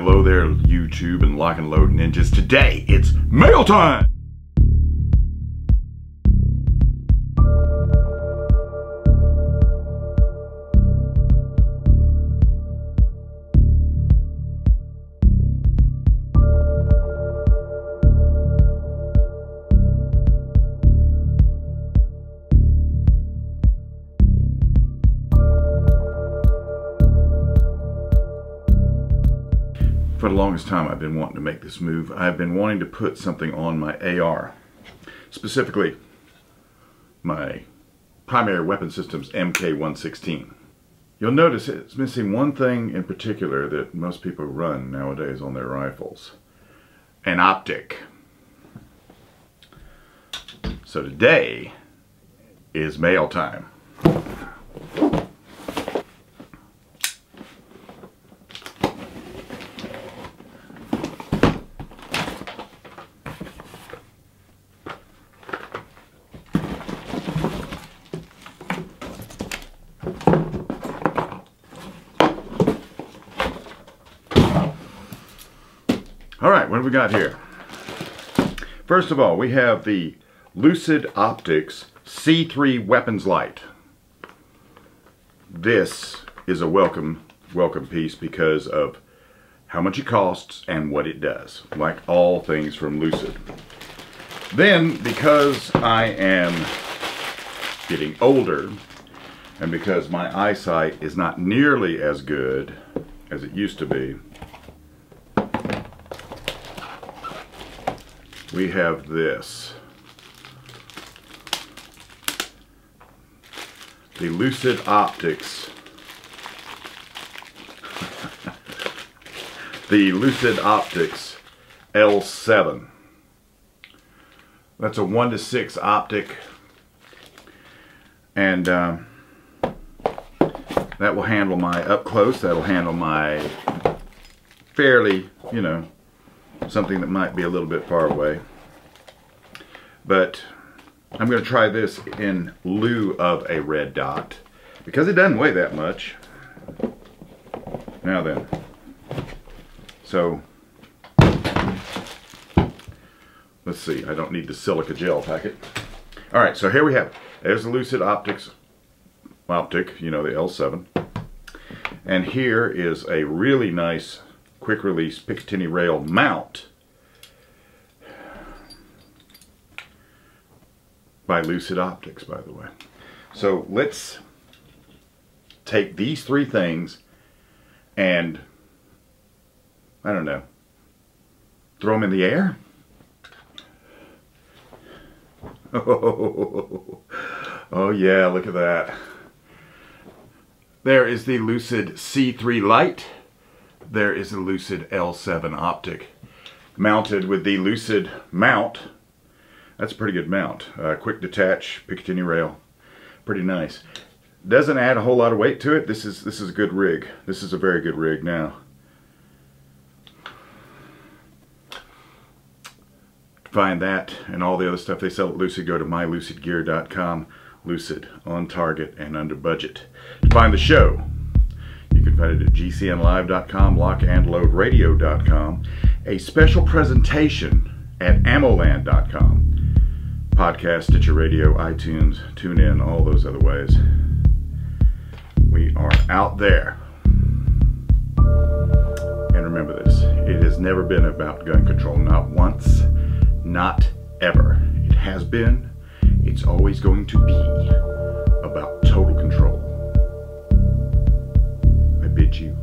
Hello there, YouTube and lock and load ninjas. Today, it's mail time! For the longest time, I've been wanting to make this move. I've been wanting to put something on my AR, specifically my primary weapon system's MK116. You'll notice it's missing one thing in particular that most people run nowadays on their rifles: an optic. So today is mail time. Alright, what do we got here? First of all, we have the Lucid Optics C3 weapons light. This is a welcome piece because of how much it costs and what it does, like all things from Lucid. Then, because I am getting older and because my eyesight is not nearly as good as it used to be, we have this. The Lucid Optics. The Lucid Optics L7. That's a 1:6 optic. And that will handle my up close. That'll handle my fairly, you know, something that might be a little bit far away. But I'm going to try this in lieu of a red dot because it doesn't weigh that much. Now then, so let's see, I don't need the silica gel packet. Alright, so here we have it. There's the Lucid Optics optic, you know, the L7. And here is a really nice quick release Picatinny rail mount by Lucid Optics, by the way. So let's take these three things and, I don't know, throw them in the air? Oh yeah, look at that. There is the Lucid C3 light. There is a Lucid L7 optic mounted with the Lucid mount. That's a pretty good mount. Quick detach, Picatinny rail. Pretty nice. Doesn't add a whole lot of weight to it. This is a good rig. This is a very good rig now. To find that and all the other stuff they sell at Lucid, go to mylucidgear.com. Lucid, on target and under budget. To find the show, you can find it at gcnlive.com, lockandloadradio.com, a special presentation at ammoland.com, podcast, Stitcher Radio, iTunes, Tunein, all those other ways. We are out there. And remember this, it has never been about gun control, not once, not ever. It has been, it's always going to be about total control. I bid you